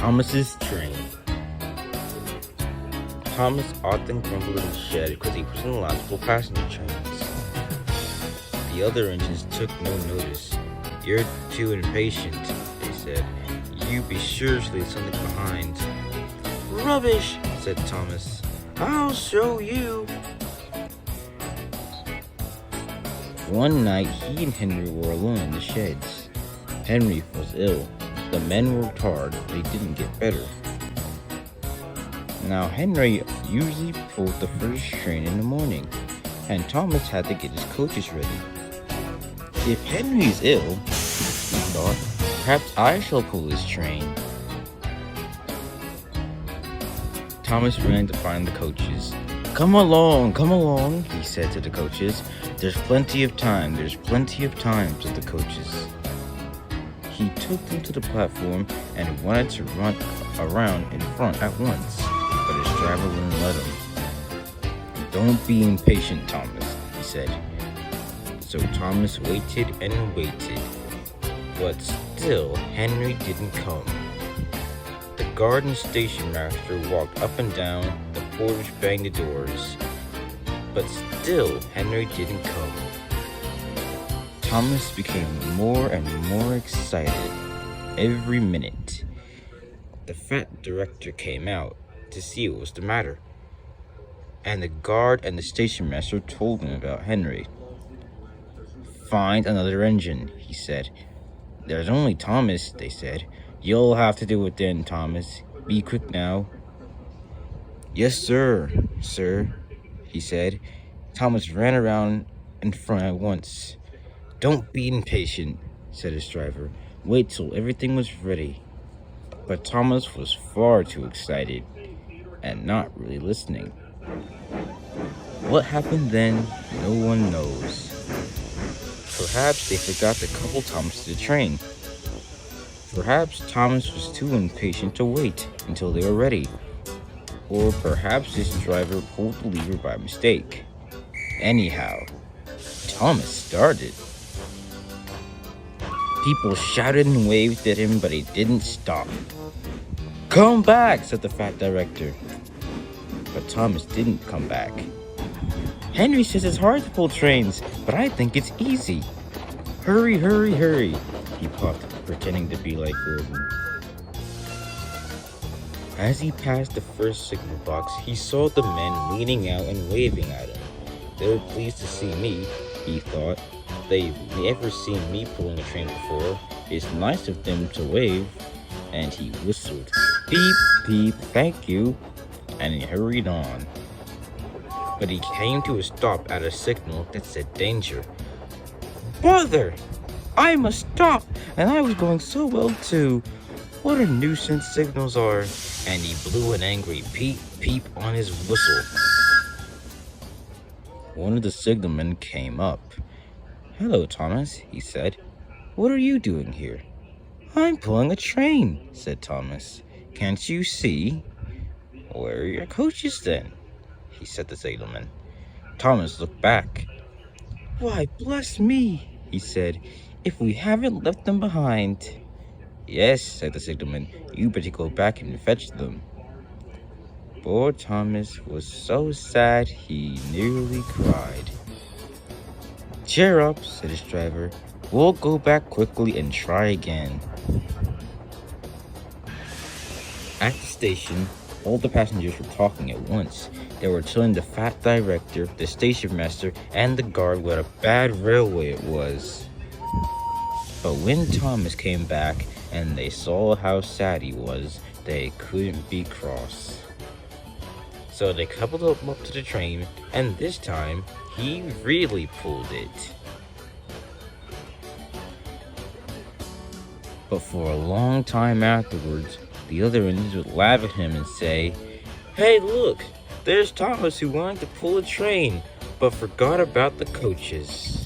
Thomas's train. Thomas often grumbled in the shed because he wasn't allowed to pull passenger trains. The other engines took no notice. "You're too impatient," they said. "You be sure to leave something behind." "Rubbish," said Thomas. "I'll show you." One night, he and Henry were alone in the sheds. Henry was ill. The men worked hard, but he didn't get better. Now, Henry usually pulled the first train in the morning, and Thomas had to get his coaches ready. "If Henry's ill," he thought, "perhaps I shall pull his train." Thomas ran to find the coaches. Come along," he said to the coaches. "There's plenty of time, said the coaches. He took them to the platform and wanted to run around in front at once, but his driver wouldn't let him. "Don't be impatient, Thomas," he said. So Thomas waited and waited, but still Henry didn't come. The guard and station master walked up and down, the porters banged the doors, but still Henry didn't come. Thomas became more and more excited every minute. The fat director came out to see what was the matter, and the guard and the station master told him about Henry. "Find another engine," he said. "There's only Thomas," they said. "You'll have to do it then, Thomas. Be quick now." "Yes, sir," he said. Thomas ran around in front at once. "Don't be impatient," said his driver. "Wait till everything was ready." But Thomas was far too excited and not really listening. What happened then, no one knows. Perhaps they forgot to couple Thomas to the train. Perhaps Thomas was too impatient to wait until they were ready. Or perhaps his driver pulled the lever by mistake. Anyhow, Thomas started. People shouted and waved at him, but he didn't stop. "Come back," said the fat director. But Thomas didn't come back. "Henry says it's hard to pull trains, but I think it's easy. Hurry, hurry, hurry," he puffed, pretending to be like Gordon. As he passed the first signal box, he saw the men leaning out and waving at him. They were pleased to see me, he thought. They've never seen me pulling a train before. It's nice of them to wave. And he whistled, "Beep, beep, thank you," and he hurried on. But he came to a stop at a signal that said danger. "Bother! I must stop, and I was going so well too. What a nuisance signals are." And he blew an angry peep, peep on his whistle. One of the signalmen came up. "Hello, Thomas," he said. "What are you doing here?" "I'm pulling a train," said Thomas. "Can't you see?" "Where are your coaches then?" he said to the signalman. Thomas looked back. "Why, bless me," he said, "if we haven't left them behind." "Yes," said the signalman, "you better go back and fetch them." Poor Thomas was so sad he nearly cried. "Cheer up," said his driver. "We'll go back quickly and try again." At the station, all the passengers were talking at once. They were telling the fat director, the station master, and the guard what a bad railway it was. But when Thomas came back and they saw how sad he was, they couldn't be cross. So they coupled him up to the train, and this time, he really pulled it. But for a long time afterwards, the other engines would laugh at him and say, "Hey, look, there's Thomas who wanted to pull a train, but forgot about the coaches."